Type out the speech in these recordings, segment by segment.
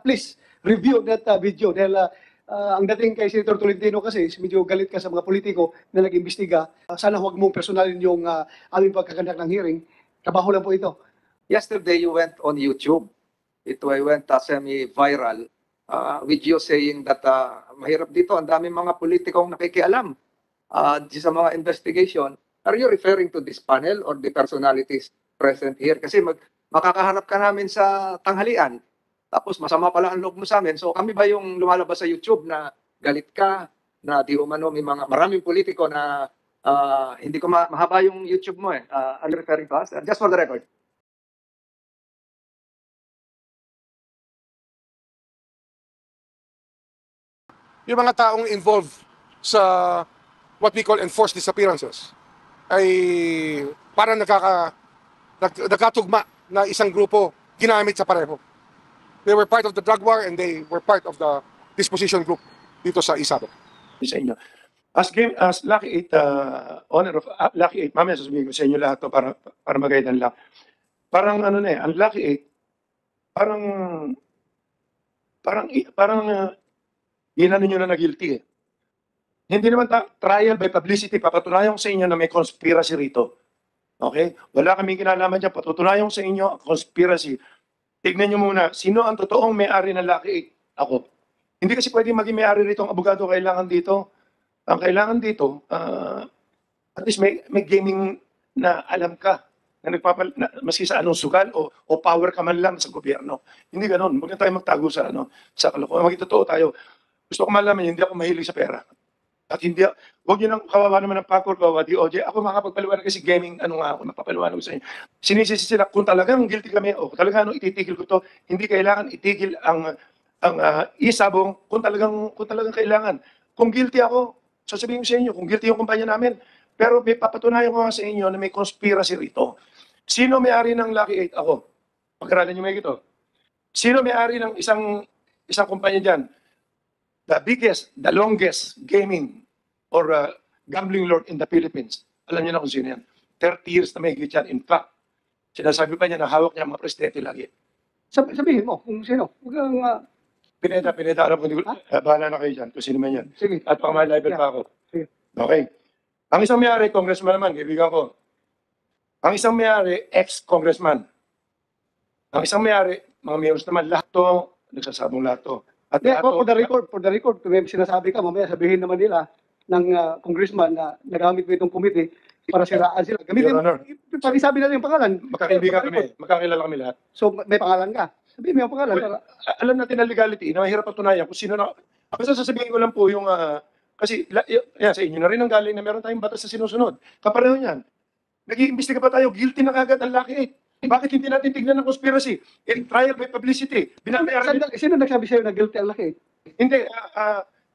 please review that video dahil ang dating kay Senator Tolentino kasi medyo galit ka sa mga politiko na nag-imbestiga. Sana huwag mong personalin yung aming pagkakandak ng hearing. Trabaho lang po ito. Yesterday, you went on YouTube. It went semi-viral with you saying that mahirap dito, ang daming mga politikong nakikialam sa mga investigation. Are you referring to this panel or the personalities present here? Kasi makakaharap ka namin sa tanghalian, tapos masama pala ang loob mo sa amin. So kami ba yung lumalabas sa YouTube na galit ka, na di umano may mga maraming politiko na hindi ko mahaba yung YouTube mo eh. Are you referring to us? Just for the record. Yung mga taong involved sa what we call enforced disappearances ay parang nagkatugma na isang grupo ginamit sa pareho. They were part of the drug war and they were part of the disposition group dito sa Isabela. Sa inyo. As Lucky 8, honor of Lucky 8, mamaya sasabihin ko sa inyo lahat to para magaydan lang. Parang ano na eh, ang Lucky 8, parang ginano nyo na guilty eh. Hindi naman trial by publicity, papatunayan ko sa inyo na may conspiracy rito. Okay? Wala kaming kinalaman dyan, patutunayan ko sa inyo conspiracy. Tignan nyo muna, sino ang totoong may-ari ng Lucky 8? Ako. Hindi kasi pwede maging may-ari rito ang abogado kailangan dito. Ang kailangan dito, at least may gaming na alam ka, na maski sa anong sugal o power ka man lang sa gobyerno. Hindi ganon. Huwag na tayo magtago sa kalokohan. Maging totoo tayo. Gusto ko malaman, hindi ako mahilig sa pera. At hindi, huwag yun ang kawawa naman ng PACOR, kawawa DOJ. Ako makapagpaliwanag kasi gaming, ako, mapapaliwanag sa inyo. Sinisisi sila, kung talagang guilty kami, o talagang ititigil ko to, hindi kailangan itigil ang isabong kung talagang kailangan. Kung guilty ako, sasabihin ko sa inyo, kung guilty yung kumpanya namin, pero may papatunayan ko nga sa inyo na may conspiracy rito. Sino may-ari ng Lucky 8? Ako. Pag-aralan nyo may ito. Sino may-ari ng isang kumpanya dyan? The biggest, the longest gaming or gambling lord in the Philippines. Alam niyo na kung sino yan. 30 years na may higit yan. In fact, sinasabi pa niya na hawak niya mga presidente lagi. Sabihin mo kung sino. Pineda, alam ko, bahala na kayo dyan kung sino man yan. Sige. At baka may live pa ako. Sige. Okay. Ang isang may-ari, congressman naman, kaibigan ko. Ang isang may-ari, ex-congressman. Ang isang may-ari, mga mayors naman, lahat to, nagsasabong lahat to. At For the record, kung may sinasabi ka, mamaya sabihin naman nila ng congressman na nagamit mo itong committee para siraan sila. Gamitin Your Honor. pakisabi na yung pangalan. Magkakaibigan kami, magkakilala kami lahat. So may pangalan ka. Sabihin mo yung pangalan. Well, alam natin na legality, na mahirap patunayan kung sino na. Basta sasabihin ko lang po yung, kasi yan, sa inyo na rin ang galing na meron tayong batas na sinusunod. Kapareho yan. Nag-iimbestiga pa tayo, guilty na kagad ang Lucky 8. Bakit hindi natin tignan ng conspiracy? In trial by publicity. Sino nagsabi sa'yo na guilty ang Lucky 8? Hindi,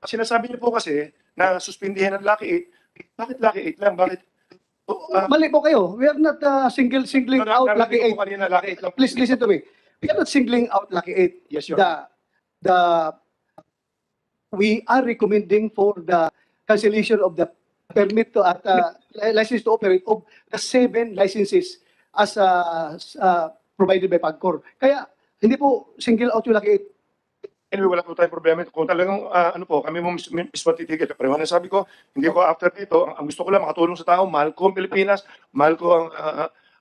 sinasabi niyo po kasi na suspindihin ang Lucky 8. Bakit Lucky 8 lang? Bakit? Mali po kayo. We are not singling out Lucky 8. Kanina, Lucky 8 lang. Please listen to me. We are not singling out Lucky 8. Yes, Your Honor. We are recommending for the cancellation of the permit to license to operate of the 7 licenses as provided by PAGCOR. Kaya hindi po single out yung Lucky 8. Anyway, wala po tayong problema. Kung talagang, kami mo mismo titigil. Pero sabi ko, hindi ko after dito, ang gusto ko lang makatulong sa tao, mahal ko ang Pilipinas, mahal ko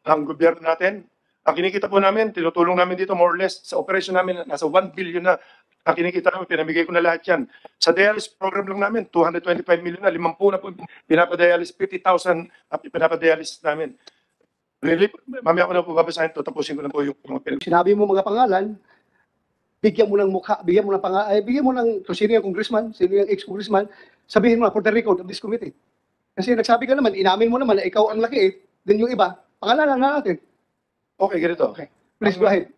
ang gobyerno natin. Ang kinikita po namin, tinutulong namin dito more or less, sa operation namin, nasa 1 billion na ang kinikita namin, pinamigay ko na lahat yan. Sa dialysis program lang namin, 225 million na, 50 na po, pinapadialysis, 50,000 pinapadialysis namin. Really, mamaya ko na po babasahin to, tapusin ko na po yung mga Sinabi mo mga pangalan, bigyan mo ng mukha, bigyan mo ng pangalan, bigyan mo ng kung sino yung congressman, sino yung ex-congressman, sabihin mo na for the record of this committee. Kasi nagsabi ka naman, inamin mo naman na ikaw ang Lucky 8, then yung iba, pangalanan na natin. Okay, ganito. Okay. Please go ahead.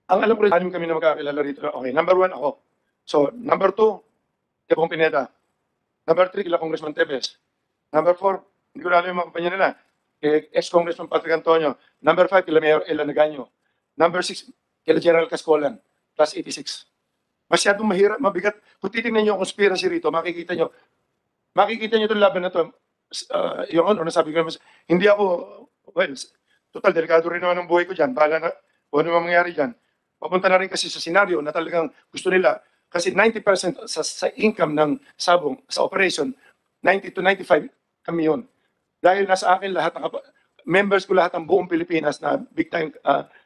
Ang alam ko rin, anim kami na magkakilala rito. Okay, number 1 ako. So, number 2, Tepong Pineda. Number 3, kila Congressman Tevez. Number 4, hindi ko alam yung mga kampanya nila. Ex-Congressman Patrick Antonio. Number 5, kila Mayor Ella Nagaño. Number 6, kila General Cascolan. Plus 86. Masyadong mahirap, mabigat. Kung titingnan nyo ang conspiracy rito, makikita nyo itong laban na to. Yung ano, nasabi ko naman, hindi ako, well, total, delikado rin naman ang buhay ko dyan. Bahala na, kung ano mangyayari dyan. papunta na rin kasi sa senaryo na talagang gusto nila, kasi 90% sa income ng sabong, sa operation, 90 to 95 kami yun. Dahil nasa akin lahat, members ko lahat ng buong Pilipinas na big time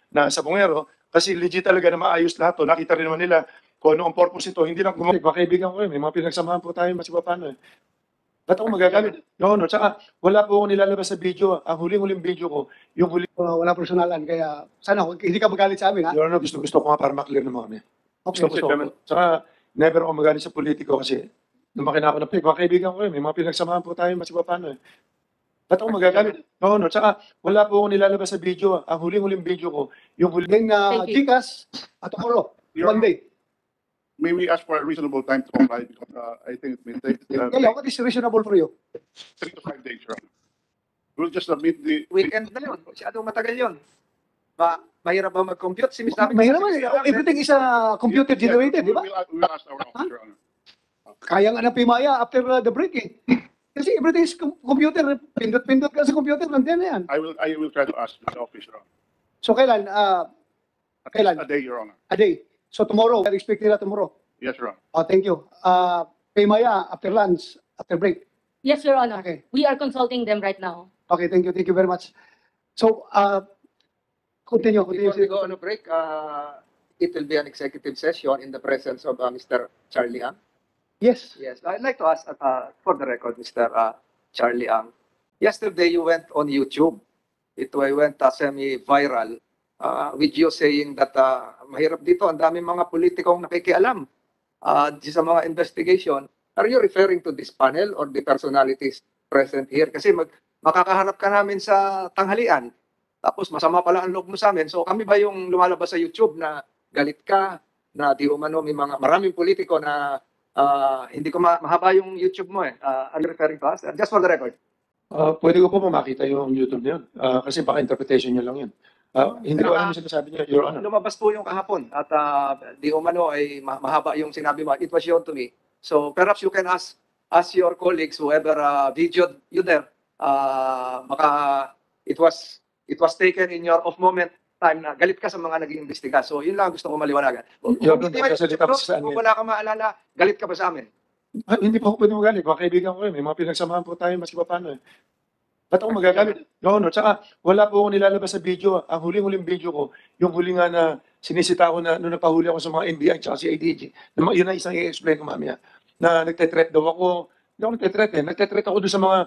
na sabongero, kasi legit talaga na maayos lahat to. Nakita rin naman nila kung ano ang purpose ito. Hindi lang gumawa. Kaibigan ko may mga pinagsamahan po tayo, mas iba paano. Ba't ako magagamit? No, tsaka wala po akong nilalabas sa video. Ang huling-huling video ko, yung huling... Wala personalan, kaya sana hindi ka magalit sa amin, ha? Your Honor, gusto ko nga para maklear naman kami. Okay. Gusto ko. Tsaka never ako magalit sa politiko kasi lumaki na ako ng mga kaibigan ko may mga pinagsamahan po tayo, mas iba paano. Ba't ako magagamit? No, tsaka wala po akong nilalabas sa video. Ang huling-huling video ko, yung huling... Then, Thank you. GCash, at tomorrow, Your one day. May we ask for a reasonable time to comply because I think it may take Kaya, what is reasonable for you? 3 to 5 days, Your Honor. We'll just submit the Weekend na yun. Masyadong matagal yun. Mahirap ba mag-compute? Si Mr. Mahirap man. Everything is computer generated, di ba? We'll ask our office, Your Honor. Kaya nga ng Pimaya after the break, eh. Kasi everything is computer. Pindot-pindot ka sa computer, nandiyan na yan. I will try to ask the office, Your Honor. So, kailan? At least Kailan? a day, Your Honor. A day. So, tomorrow. I expect nila tomorrow. Yes, Your Honor. Oh, thank you. Pimaya, after lunch, after break. Yes, Your Honor. Okay. We are consulting them right now. Okay, thank you. Thank you very much. So, continue. Before we go on a break, it will be an executive session in the presence of Mr. Charlie Ang. Yes. Yes, I'd like to ask, for the record, Mr. Charlie Ang. Yesterday, you went on YouTube. It went semi-viral with you saying that mahirap dito, ang daming mga politikong nakikialam sa mga investigation. Are you referring to this panel or the personalities present here? Kasi makakaharap ka namin sa tanghalian. Tapos masama pala ang loob mo sa amin. So kami ba yung lumalabas sa YouTube na galit ka, na di umano may mga maraming politiko na hindi ko mahaba yung YouTube mo eh. Are you referring to us? Just for the record. Pwede ko po makita yung YouTube na yun. Kasi baka interpretation niya lang yun. Hindi ko alam yung sinasabi niya, Your Honor. Lumabas po yung kahapon at di umano ay mahaba yung sinabi mo. It was shown to me. So perhaps you can ask your colleagues, whoever videoed you there, baka it was taken in your off moment time na galit ka sa mga naging imbestiga. So yun lang gusto ko maliwanagan. Kung Your hindi Honor, sasalita ko sa kung amin. wala ka maalala, galit ka ba sa amin? Hindi po ako pwede magalit. Mga kaibigan ko may mga pinagsamahan po tayo, mas iba paano. Ba't ako magagamit? Your Honor, tsaka wala po akong nilalabas sa video. Ang huling-huling video ko, yung huling nga na sinisita ko na nung napahuli ako sa mga NBI tsaka si IDG. Yun na isang i-explain ko mamaya. Na nagte-threat daw ako. Hindi ako nagte-threat eh. Nagte-threat ako doon sa mga,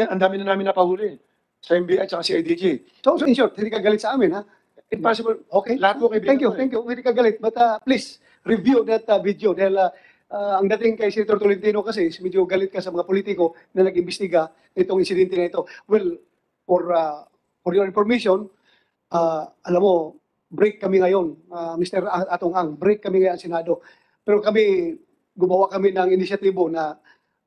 ang dami na namin napahuli. Sa NBI tsaka si IDG. So, in short, hindi ka galit sa amin, ha? Impossible. Okay. Lahat po kaibigan Thank you, ko eh. thank you. Hindi ka galit. But please, review that video. Dahil ang dating kay Senator Tolentino kasi, medyo galit ka sa mga politiko na nag-imbestiga itong insidente na ito. Well, for your information, alam mo, break kami ngayon, Mr. Atong Ang, break kami ngayon sa Senado. Pero gumawa kami ng inisyatibo na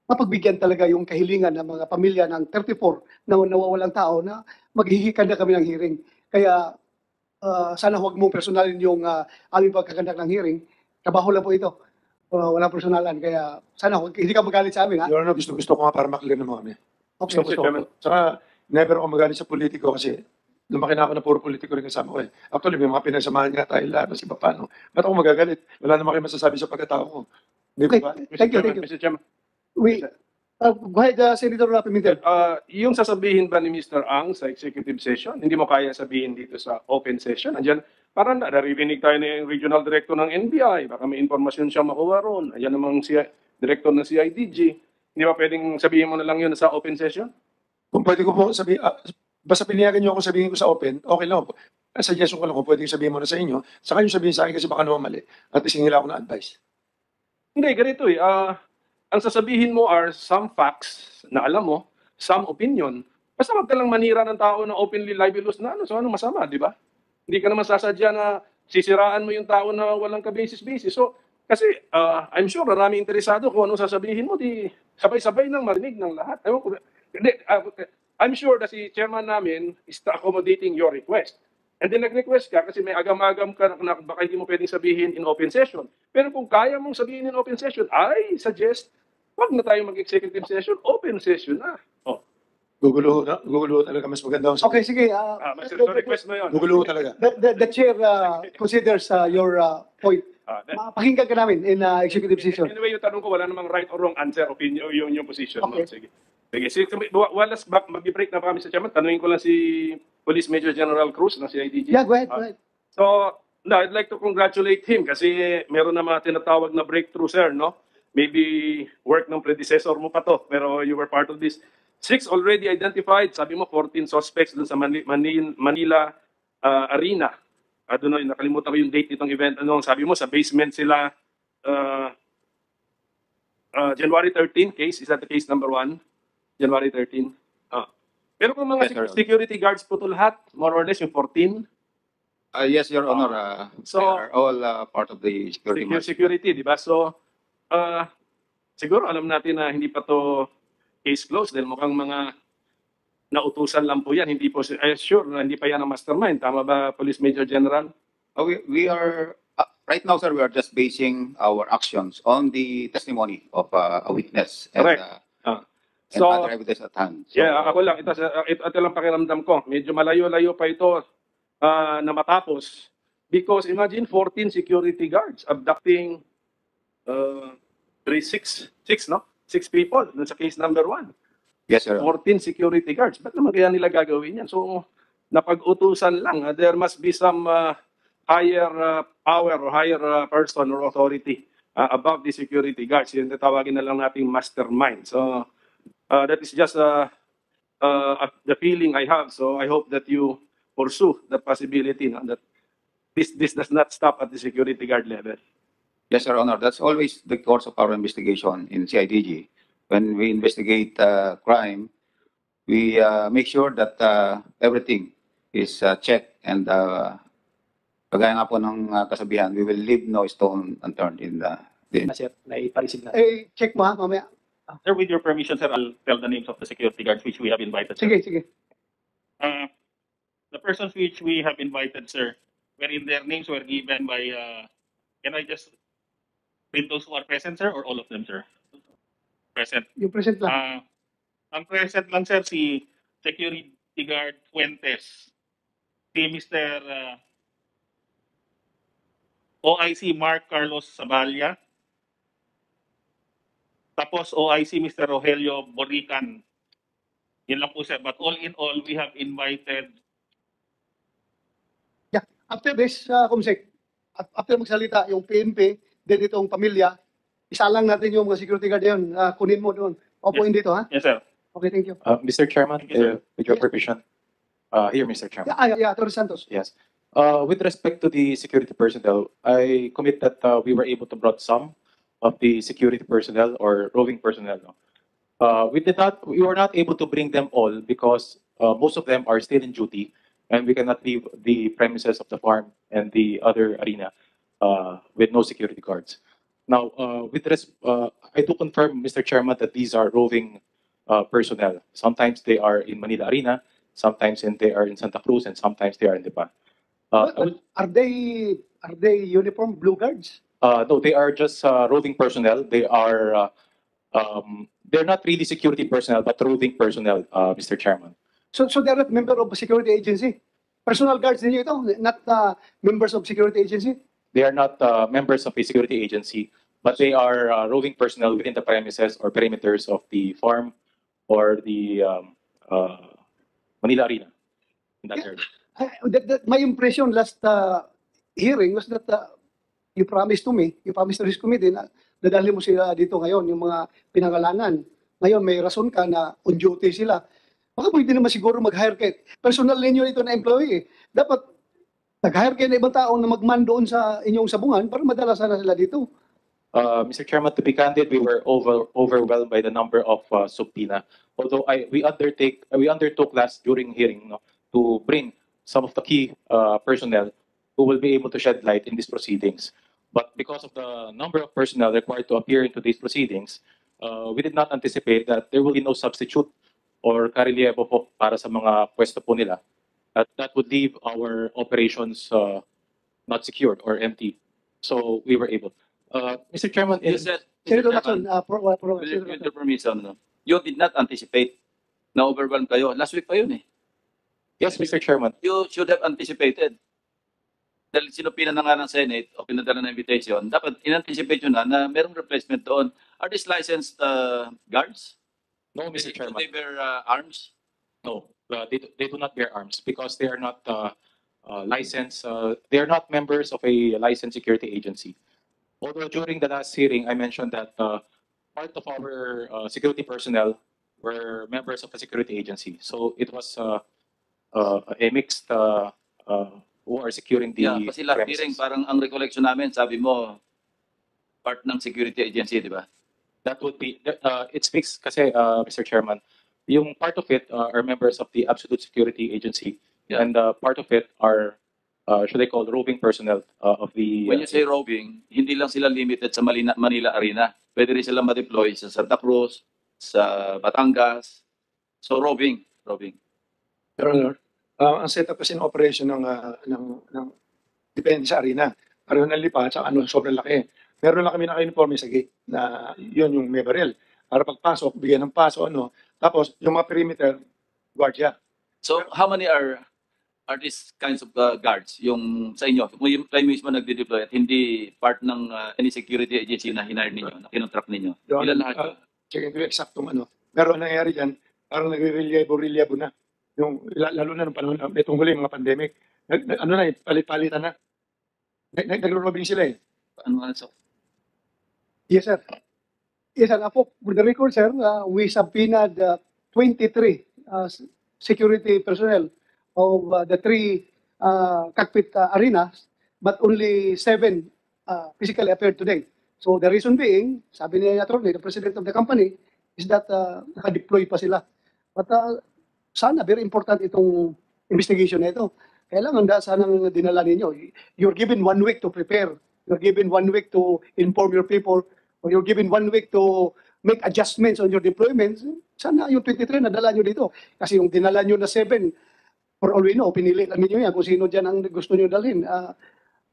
mapagbigyan talaga yung kahilingan ng mga pamilya ng 34 na nawawalang tao na maghihikan na kami ng hearing. Kaya sana huwag mong personalin yung aming pagkakandak ng hearing. Trabaho lang po ito. Walang personalan. Kaya sana hindi ka magalit sa amin, ha? Your Honor, gusto ko nga para maklear naman kami. Okay. Gusto ko. Tsaka never ako magalit sa politiko kasi lumaki na ako na puro politiko rin kasama ko eh. Actually, may mga pinagsamahan nga tayo lahat kasi paano. Ba't ako magagalit? Wala naman kayo masasabi sa pagkatao ko. Di Okay. ba? Thank you, thank you. Mr. Chairman, Go ahead, Senator Pimentel. yung sasabihin ba ni Mr. Ang sa executive session, hindi mo kaya sabihin dito sa open session? Andiyan, parang naririnig tayo ng regional director ng NBI, baka may informasyon siya makuha ron. Ayan namang si director ng CIDG. Hindi ba pwedeng sabihin mo na lang yun sa open session? Kung pwede ko po sabihin, basta pinayagan niyo ako sabihin ko sa open, okay lang po. Suggestion ko lang kung pwede sabihin mo na sa inyo, saka yung sabihin sa akin kasi baka naman mali. At least nila ako na advice. Hindi, ganito eh. Ang sasabihin mo are some facts na alam mo, some opinion. Basta wag ka lang manira ng tao na openly libelous na ano, so ano masama, di ba? Hindi ka naman sasadya na sisiraan mo yung tao na walang kabasis-basis. So, kasi I'm sure maraming interesado kung anong sasabihin mo, di sabay-sabay nang marinig ng lahat. Ewan ko, hindi, I'm sure na si chairman namin is accommodating your request. And then nag-request ka kasi may agam-agam ka na baka hindi mo pwedeng sabihin in open session. Pero kung kaya mong sabihin in open session, I suggest, wag na tayo mag-executive session, open session na. Oh. Gugulo talaga. Mas maganda. Okay, sige. So request mo yun. Gugulo talaga. The chair considers your point. Pakinggan ka namin in executive session. Anyway, yung tanong ko, wala namang right or wrong answer, opinion, yung position mo. Okay. Sige. Sige, walas, mag-break na pa kami sa chairman. Tanungin ko lang si Police Major General Cruz ng CIDG. Yeah, go ahead, go ahead. So, no, I'd like to congratulate him kasi meron na mga tinatawag na breakthrough, sir, no? Maybe work ng predecessor mo pa to, pero you were part of this. 6 already identified, sabi mo 14 suspects dun sa Manila Arena. I don't know, nakalimutan ko yung date nitong event. Ano, sabi mo sa basement sila January 13 case, is that the case number 1? January 13. Pero kung mga Yes, Your Honor. security guards po to lahat, more or less yung 14. Yes, Your Honor. So- They are all part of the security marshal. Security, di ba? So, siguro alam natin na hindi pa to case closed dahil mukhang mga nautusan lang po yan. Hindi po, sure, na hindi pa yan ang mastermind. Tama ba, Police Major General? We are, right now, sir, we are just basing our actions on the testimony of a witness and, Correct. and So, other evidence at hand. So, yeah, ako lang. Ito lang pakiramdam ko. Medyo malayo-layo pa ito na matapos. Because imagine 14 security guards abducting 6 people dun sa case number 1. yes, Your Honor. 14 security guards. Ba't naman kaya nila gagawin yan? So, napag-utusan lang. There must be some higher power or higher person or authority above the security guards. Yun, tawagin na lang nating mastermind. So, that is just the feeling I have. So, I hope that you pursue the possibility that this does not stop at the security guard level. Yes, Your Honor. That's always the course of our investigation in CIDG. When we investigate crime, we make sure that everything is checked and kagaya nga po ng kasabihan, we will leave no stone unturned in the Sir, naiparisig na. Check mo ha, mamaya. Sir, with your permission, sir, I'll tell the names of the security guards which we have invited. Sir. Sige, sige. The persons which we have invited, sir, wherein their names were given by, can I just read those who are present, sir, or all of them, sir? Present. Yung present lang. Ang present lang, sir, si Security Guard Fuentes, si Mr. OIC Mark Carlos Saballa, tapos OIC Mr. Rogelio Borican. Yan lang po, sir. But all in all, we have invited. Yeah. After this, Kumsek, after magsalita yung PNP, din itong pamilya, isa lang natin yung mga security guard yun. Kunin mo doon. Opuin dito, ha? Yes, sir. Okay, thank you. Mr. Chairman, Thank you, sir. with your permission. Here, Mr. Chairman. Yeah, Torres Santos. Yes. With respect to the security personnel, I commit that we were able to brought some of the security personnel or roving personnel. No? We were not able to bring them all because most of them are still in duty and we cannot leave the premises of the farm and the other arena with no security guards. Now, I do confirm, Mr. Chairman, that these are roving personnel. Sometimes they are in Manila Arena, sometimes they are in Santa Cruz, and sometimes they are in Lipa. But are they uniform blue guards? No, they are just roving personnel. They are they're not really security personnel, but roving personnel, Mr. Chairman. So they're not member of a security agency? Personal guards ninyo ito, not members of security agency? They are not members of a security agency, but they are roving personnel within the premises or perimeters of the farm or the Manila Arena. In that area. My impression last hearing was that you promised to me, you promised to this committee na dadalhin mo sila dito ngayon, yung mga pinangalanan. Ngayon may rason ka na on duty sila. Baka pwede naman siguro mag-hire kayo. Personal ninyo ito na employee. Dapat nag-hire kayo na ibang tao na magman doon sa inyong sabungan para madala sana sila dito. Mr. Chairman, to be candid, we were overwhelmed by the number of subpoena. Although we undertook last during hearing to bring some of the key personnel who will be able to shed light in these proceedings. But because of the number of personnel required to appear into these proceedings, we did not anticipate that there will be no substitute or karelyebo po para sa mga pwesto po nila. That would leave our operations not secured or empty. So we were able. Mr. Chairman, You said, Senator Mr. Lacson, Chairman, with your permission, you did not anticipate Na-overwhelm kayo. Last week pa yun eh. Yes, Mr. Chairman. You should have anticipated. Dahil sinupina na nga ng Senate o pinadala ng invitation, dapat in-anticipate nyo na merong replacement doon. Are these licensed guards? No, Mr. Should Chairman. they bear arms? No, they do not bear arms because they are not licensed. They are not members of a licensed security agency. Although during the last hearing, I mentioned that part of our security personnel were members of a security agency. So it was a mixed who are securing the Yeah, kasi last premises. hearing, parang ang recollection namin, sabi mo, part ng security agency, di ba? That would be, it's mixed kasi, Mr. Chairman. Yung part of it are members of the Absolute Security Agency. Yeah. And part of it are, should I call, roving personnel of the... When you say roving, hindi lang sila limited sa Manila Arena. Pwede rin sila ma-deploy sa Santa Cruz, sa Batangas. So roving. Your Honor, ang setup kasi ng operation ng depende sa arena. Pareho ng lipat sa sobrang laki. Meron lang kami naka-uniforme sa gate na yun yung may baril. Para pagpasok, bigyan ng paso, Tapos, yung mga perimeter, guardia. So how many are these kinds of guards? Yung sa inyo, kung yung kayo mismo nagde-deploy at hindi part ng any security agency na hinire ninyo, na kinontract ninyo. Your Ilan Honor, lahat yun? check into eksaktong Pero ang nangyayari dyan, parang nagre-reliable na. Yung, lalo na nung panahon, itong huli, mga pandemic, palit-palitan na. Nagro-robbing sila eh. Ano nga so? Yes, sir. Yes, sir. For the record, sir, we subpoenaed 23 security personnel of the 3 cockpit arenas, but only 7 physically appeared today. So the reason being, sabi ni Atty., the president of the company, is that naka-deploy pa sila. But sana, very important itong investigation na ito. Kailangan sanang dinala ninyo. You're given 1 week to prepare. You're given 1 week to inform your people, or you're given 1 week to make adjustments on your deployments. Sana yung 23 nadala nyo dito. Kasi yung dinala nyo na 7, for all we know, pinili lang ninyo yan kung sino dyan ang gusto nyo dalhin.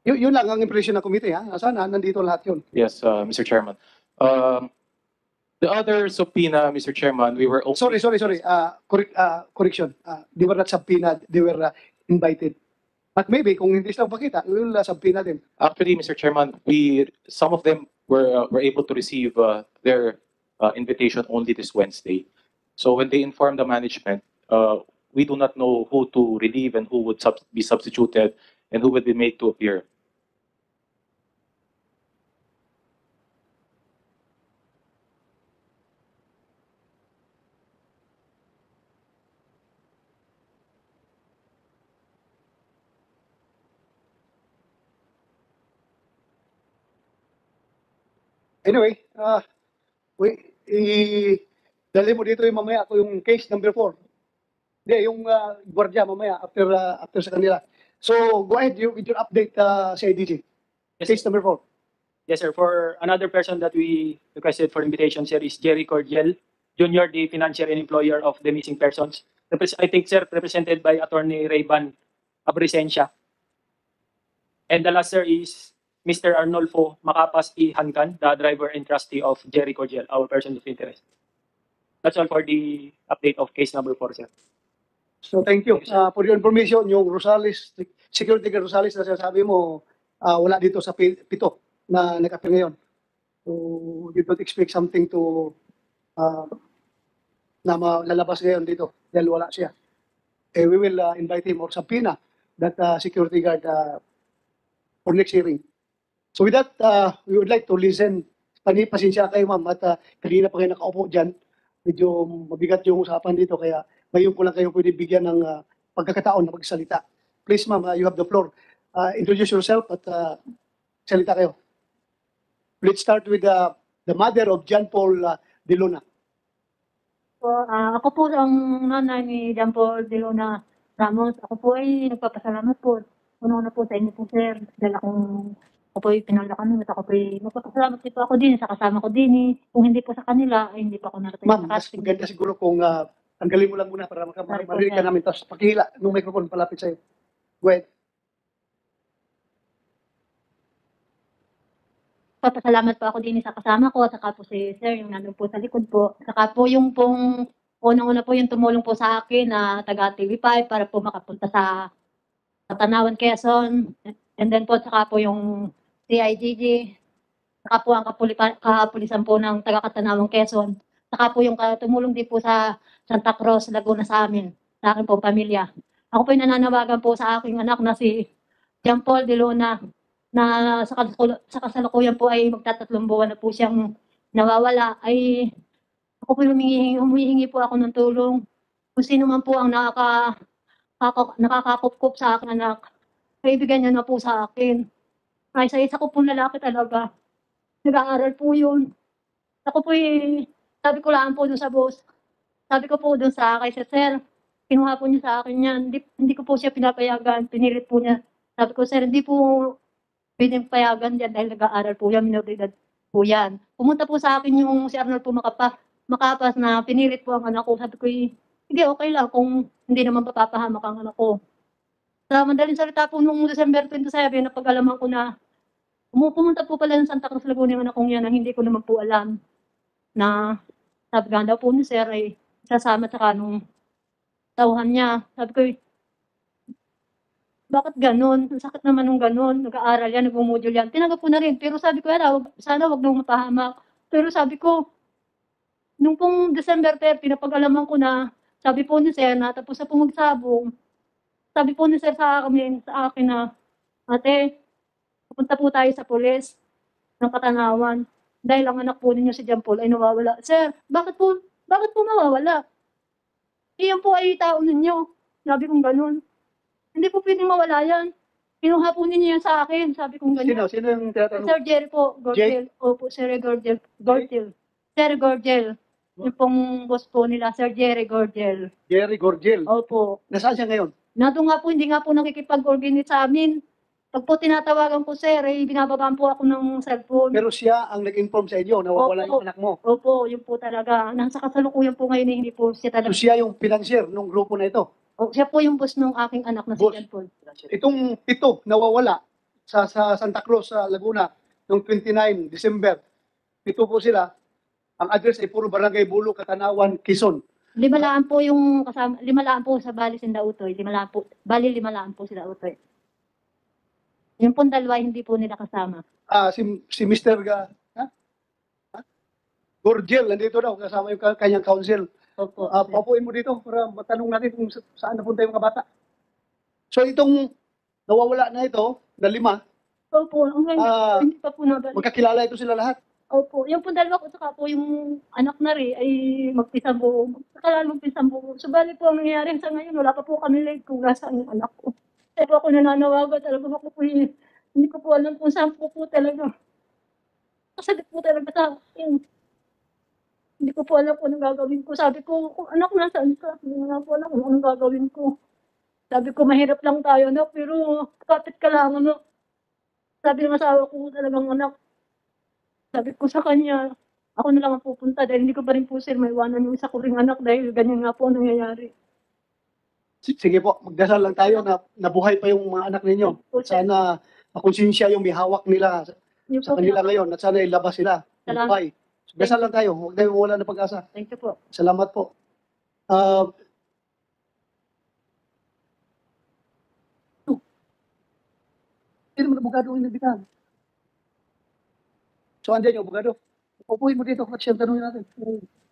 Yun lang ang impression ng committee. Sana nandito lahat yun. Yes, Mr. Chairman. The other subpoena, Mr. Chairman, we were... Sorry. Correction. They were not subpoenaed. They were invited. But maybe kung hindi sila pakita, we will subpoena them. Actually, Mr. Chairman, some of them were able to receive their invitation only this Wednesday. So when they informed the management, we do not know who to relieve and who would be substituted and who would be made to appear. Anyway, dali mo dito yung mamaya ako yung case number 4. Hindi, yung gwardiya mamaya after sa kanila. So, go ahead with your update sa IDG. Case number 4. Yes, sir. For another person that we requested for invitation, sir, is Jerry Cordiel, Jr., the financier and employer of the missing persons. I think, sir, represented by Attorney Rayban Abrisencia. And the last, sir, is Mr. Arnolfo Macapas E. Hancan, the driver and trustee of Jerry Cordiel, our person of interest. That's all for the update of case number 4, sir. So, thank you. For your information, yung Rosales, security guard Rosales na sinasabi mo, wala dito sa 7 na nag-appear ngayon. So, you don't expect something to na malalabas ngayon dito dahil wala siya. We will invite him or subpoena that security guard for next hearing. So with that, we would like to listen. Pasensya kayo, ma'am, at kanina pa kayo nakaupo dyan. Medyo mabigat yung usapan dito, kaya ngayon ko lang kayo pwede bigyan ng pagkakataon na magsalita. Please, ma'am, you have the floor. Introduce yourself at salita kayo. Let's start with the mother of John Paul De Luna. So, ako po ang nanay ni John Paul De Luna Ramos. Ako po ay nagpapasalamat po. Una-una po sa inyo po, sir. Dahil ako po ay pinalakan at ako po ay magpapasalamat po ako din sa kasama ko din. Kung hindi po sa kanila, ay hindi pa ako narating Ma'am, sa mas casting. maganda siguro kung tanggalin mo lang muna para marinig ka namin. Tapos pakihila ng microphone palapit sa'yo. Go ahead. Papasalamat po ako din sa kasama ko, saka po si sir, yung nandun po sa likod po. Saka po yung pong unang-una po yung tumulong po sa akin na taga TV5 para po makapunta sa Tanawan, Quezon. And then po, saka po yung CIDG, saka po ang kapulisan po ng taga Katanawan, Quezon. Saka po yung tumulong din po sa Santa Cruz, Laguna sa amin, sa akin po pamilya. Ako po yung nananawagan po sa aking anak na si Jean Paul de Luna na sa kasalukuyan po ay magtatatlong buwan na po siyang nawawala. Ay ako po humihingi po ako ng tulong. Kung sino man po ang nakakakupkup sa akin anak, kaibigan niya na po sa akin. Ay sa isa ko pong lalaki talaga. Nag-aaral po yun. Ako po sabi ko lang po dun sa boss. Sabi ko po dun sa kay sir, kinuha po niya sa akin yan. Hindi ko po siya pinapayagan. Pinilit po niya. Sabi ko, sir, hindi po pwedeng payagan yan dahil nag-aaral po yan. Minoridad po yan. Pumunta po sa akin yung si Arnold po makapas na pinilit po ang anak ko. Sabi ko, sige, okay lang kung hindi naman papapahamak ang anak ko. Sa madaling salita po nung December 27, napag-alaman ko na pumunta po pala ng Santa Cruz, Laguna yung anak kong yan na hindi ko naman po alam na sabi nga daw po ni sir ay sasama sa kanong tauhan niya. Sabi ko, bakit ganun? Ang sakit naman nung ganun. Nag-aaral yan, nag-module yan. Tinanggap ko na rin. Pero sabi ko, sana wag nang mapahamak. Pero sabi ko, nung pong December 30, napag-alaman ko na, sabi po ni sir na tapos na po magsabong, sabi po ni sir sa akin na, ate, pupunta po tayo sa pulis ng Katanawan. Dahil ang anak po ninyo si Jean Paul ay nawawala. Sir, bakit po mawawala? Iyan po ay tao ninyo. Sabi kong ganun. Hindi po pwedeng mawala yan. Kinuha po ninyo yan sa akin. Sabi kong ganun. Sino yung tinatanong? Sir Jerry po, Gordel. Opo, Sir Gordel. Sir Gordel. Yung pong boss po nila, Sir Jerry Gordel. Jerry Gorgel. Opo. Nasaan siya ngayon? Nandun nga po, hindi nga po nakikipag-organize sa amin. Pag po tinatawagan po, sir, binababaan po ako ng cellphone. Pero siya ang nag-inform sa inyo na wala Opo. yung anak mo. Opo, yun po talaga. Nasa kasalukuyan po ngayon, hindi po siya So talaga. siya yung financier ng grupo na ito. Siya po yung boss ng aking anak na si Boss. Jean Paul. Itong pito nawawala sa Santa Cruz, sa Laguna, noong 29 December. Pito po sila. Ang address ay puro Barangay Bulo, Katanawan, Quezon. 5 laan po yung kasama, 5 laan po sa Bali Sinda Utoy, 5 laan po, Bali 5 laan po sila Utoy. Yung pong dalawa hindi po nila kasama. Si Mr. Gorgel, nandito daw, kasama yung kanyang counsel. Opo. Papuin mo dito para matanong natin kung saan napunta yung mga bata. So itong nawawala na ito, na 5, Opo, hindi pa po nabalik. magkakilala ito sila lahat. Opo, yung pong dalawa ko saka po yung anak na rin ay magpisambo. Saka magpisambo. So bali po ang nangyayari sa ngayon, wala pa po kami late kung nasaan yung anak ko. Kaya po ako nananawagan talaga ako po hindi ko po alam kung saan po talaga. Kasi po talaga sa akin. Hindi ko po alam kung anong gagawin ko. Sabi ko, anak, nasaan ka? Hindi nga po alam kung anong gagawin ko. Sabi ko, mahirap lang tayo, anak, pero kapit ka lang, anak. Sabi ng asawa ko talagang anak. Sabi ko sa kanya, ako na lang ang pupunta dahil hindi ko pa rin po sir maiwanan yung isa ko ring anak dahil ganyan nga po ang nangyayari. Sige po, magdasal lang tayo na nabuhay pa yung mga anak ninyo. Sana makonsensya yung may hawak nila Yung sa po, kanila ngayon at sana ilabas sila. Salamat. Buhay. So, dasal lang tayo, huwag tayong wala na pag-asa. thank you po. Salamat po. Hindi naman abogado ang inabitahan. So, andyan yung abogado. Upuhin mo dito at siya tanongin natin.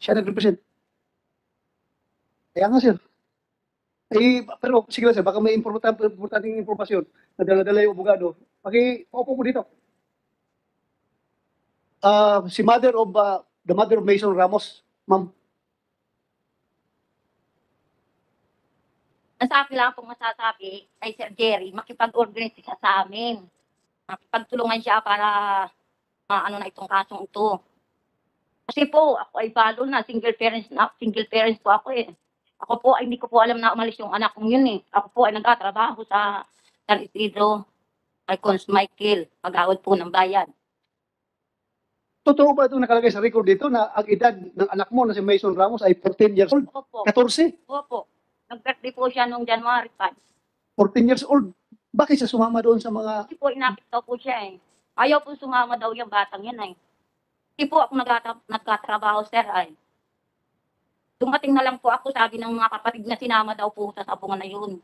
Siya nag-represent. Kaya nga, sir. Pero sige lang, sir, baka may importanteng impormasyon na dala-dala yung abogado. Paupo mo dito. Si the mother of Mason Ramos, ma'am. Ang sa akin lang pong masasabi ay Sir Jerry, makipag-organize siya sa amin. Makipagtulungan siya para ano na itong kasong ito. Kasi po, ako ay balo na, single parents po ako eh. Ako po ay hindi ko po alam na umalis yung anak kong yun eh. Ako po ay nagtatrabaho sa San Isidro, kay Cons Michael, mag-awad po ng bayan. Totoo ba itong nakalagay sa record dito na ang edad ng anak mo na si Mason Ramos ay 14 years old? Opo. 14? Opo. Nag-birthday po siya noong January 5. 14 years old. Bakit siya sumama doon sa mga... Kasi po inakit daw po siya eh. Ayaw po sumama daw yung batang yan eh. Hindi po ako nagkatrabaho sir ay. Dumating na lang po ako, sabi ng mga kapatid na sinama daw po sa sabungan na yun.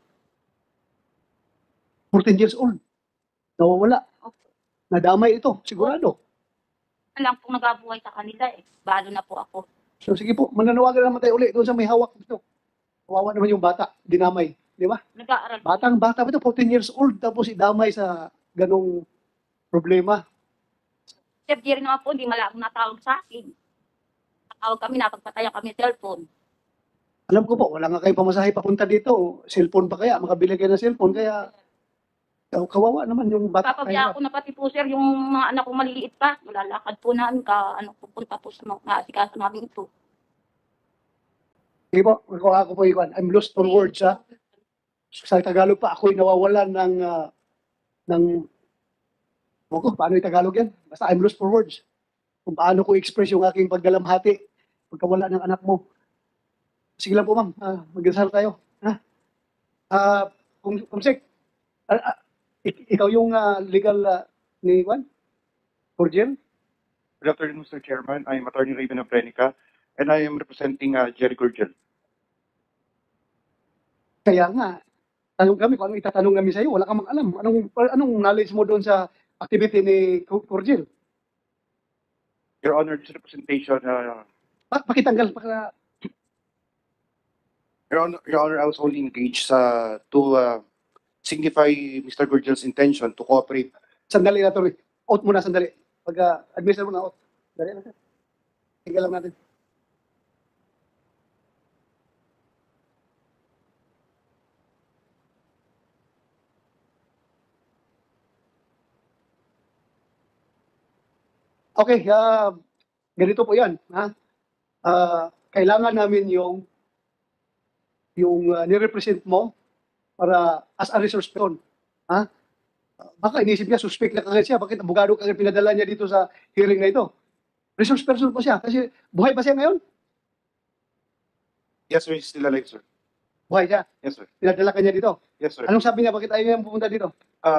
14 years old. Nawawala. Nadamay ito, sigurado. Wala lang po nagabuhay sa kanila eh. Balo na po ako. So sige po, mananawagan naman tayo uli doon sa may hawak dito. Kawawa naman yung bata, dinamay. Di ba? Nag-aaral po. Batang bata pa ito, 14 years old, tapos idamay sa ganong problema. Chef Jerry naman po, hindi malakong natawag sa akin. Natawag kami, napagpatayan kami ng cellphone. Alam ko po, wala nga kayo pamasahe papunta dito. Cellphone pa kaya, makabili kayo ng cellphone. Kaya kawawa naman yung bata. Papabiya ko na pati po sir, yung mga anak ko maliliit pa. Malalakad po namin pupunta po sa mga asikaso namin ito. Sige po, ako po ikuan. I'm lost for words, ha. Sa Tagalog pa, ako'y nawawalan ng paano yung Tagalog yan? Basta I'm lost for words. Kung paano ko express yung aking pagdalamhati pagkawala ng anak mo. Sige lang po, ma'am. Magdasal tayo. Ha? Kumsik, ikaw yung legal ni Juan? Cordial? Good afternoon, Mr. Chairman. I am Attorney Raven Abrenica, and I am representing Jerry Cordial. Kaya nga, tanong kami kung anong itatanong namin sa iyo. Wala kang alam. Anong knowledge mo doon sa activity ni Cordial? Your Honor, this representation, Pakitanggal. Your Honor, I was only engaged to signify Mr. Cordial's intention to cooperate. Sandali na to. Out muna, sandali. Pag-administer mo na out. Dali na. Tinggal lang natin. Okay, ganito po yan. Kailangan namin yung nirepresent mo para as a resource person. Baka inisip niya, suspect na kagad siya. Bakit abogado kagad pinadala niya dito sa hearing na ito? Resource person po siya. Kasi buhay pa siya ngayon? Yes, sir. He's still alive, sir. Buhay siya. Yes, sir. Pinadala ka niya dito. Yes, sir. Anong sabi niya? Bakit ayaw niya pumunta dito?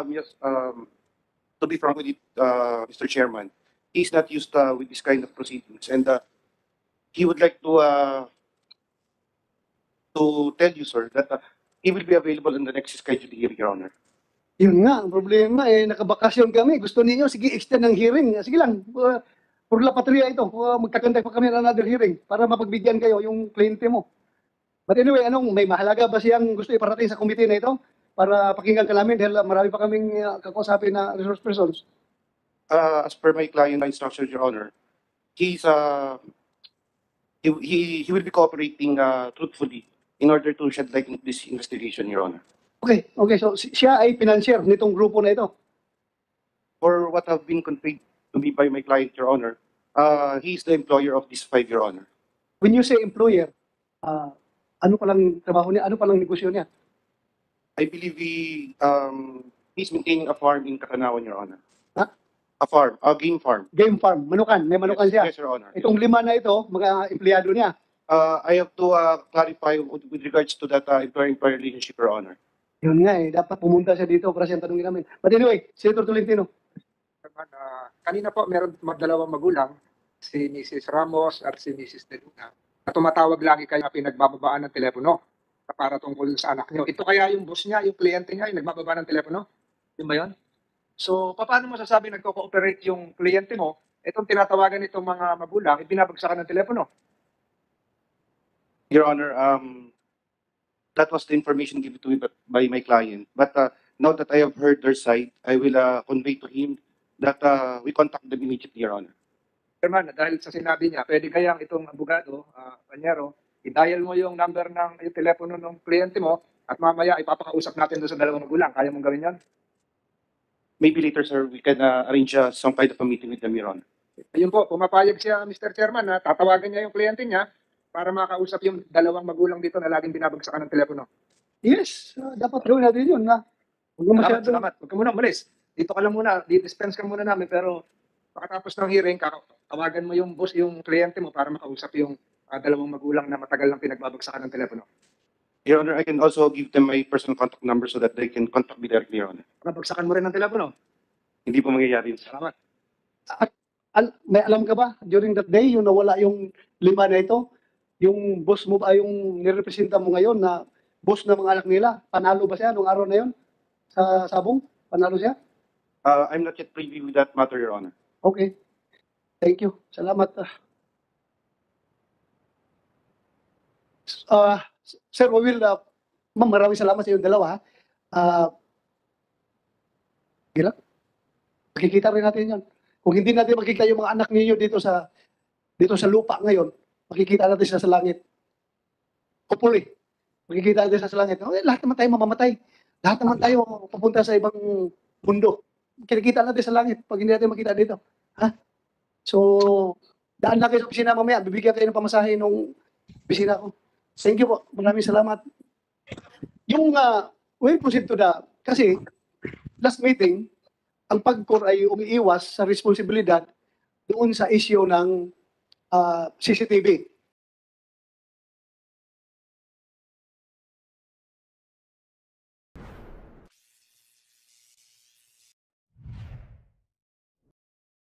Yes. To be frank with you, Mr. Chairman, he's not used with this kind of proceedings, and he would like to tell you, sir, that he will be available in the next scheduled hearing, Your Honor. Yun nga, ang problema nakabakasyon kami. Gusto ninyo, sige, extend ng hearing. Sige lang, for la patria ito. Magkakandak pa kami ng another hearing para mapagbigyan kayo yung kliyente mo. But anyway, may mahalaga ba siyang gusto iparating sa committee na ito para pakinggan ka namin dahil marami pa kaming kakausapin na resource persons? As per my client instructions, Your Honor, he will be cooperating truthfully in order to shed light on this investigation, Your Honor. Okay, so siya ay financier nitong grupo na ito. For what have been conveyed to me by my client, Your Honor, he is the employer of this 5, Your Honor. When you say employer, ano palang trabaho niya? Ano palang negosyo niya? I believe he's maintaining a farm in Katanawan, Your Honor. A farm, a game farm. Game farm, manukan. May manukan siya. Yes, Your Honor. Itong 5 na ito, mga empleyado niya. I have to clarify with regards to that employer-employer relationship, Your Honor. Yun nga dapat pumunta siya dito para siyang tanungin namin. But anyway, Senator Tolentino. Kanina po, meron dalawang magulang, si Mrs. Ramos at si Mrs. De Luna, na tumatawag lagi kayo pinagbababaan ng telepono para tungkol sa anak niyo. Ito kaya yung boss niya, yung kliyente niya, yung nagbababa ng telepono? Yun ba yun? So, paano mo sasabi nagko-cooperate yung kliyente mo, itong tinatawagan itong mga magulang, ibinabagsakan ng telepono? Your Honor, that was the information given to me by my client. But now that I have heard their side, I will convey to him that we contact them immediately, Your Honor. Chairman, dahil sa sinabi niya, pwede kayang itong abogado, Panyero, i-dial mo yung number ng yung telepono ng kliyente mo at mamaya ipapakausap natin doon sa dalawang magulang. Kaya mong gawin yan? Maybe later, sir, we can arrange some kind of a meeting with them, Your Honor. Ayun po, pumapayag siya, Mr. Chairman, na tatawagan niya yung kliyente niya para makausap yung dalawang magulang dito na laging binabagsakan ng telepono. Yes, dapat gawin natin yun. Salamat. Huwag ka muna umalis. Dito ka lang muna, dispense ka muna namin, pero pagkatapos ng hearing, tawagan mo yung boss, yung kliyente mo para makausap yung dalawang magulang na matagal lang pinagbabagsakan ng telepono. Your Honor, I can also give them my personal contact number so that they can contact me directly, Your Honor. Babagsakan mo rin ng telepono? Hindi po mangyayari yun. Salamat. May alam ka ba, during that day, yung nawala yung 5 na ito, yung boss mo ba, yung nirepresenta mo ngayon na boss ng mga anak nila, panalo ba siya nung araw na yun? Sa sabong? Panalo siya? I'm not yet privy with that matter, Your Honor. Okay. Thank you. Salamat. Sir, we will, ma'am, maraming salamat sa inyong dalawa. Gila? Makikita rin natin yan. Kung hindi natin makikita yung mga anak ninyo dito sa lupa ngayon, makikita natin sila sa langit. Hopefully, makikita natin sila sa langit. Okay, lahat naman tayo mamamatay. Lahat naman tayo pupunta sa ibang mundo. Kinikita natin sa langit pag hindi natin makita dito. Ha? So, daan lang kayo sa opisina mamaya. Bibigyan kayo ng pamasahe nung opisina ko. Thank you po. Maraming salamat. Yung, we proceed to the, kasi, last meeting, ang PAGCOR ay umiiwas sa responsibilidad doon sa issue ng CCTV.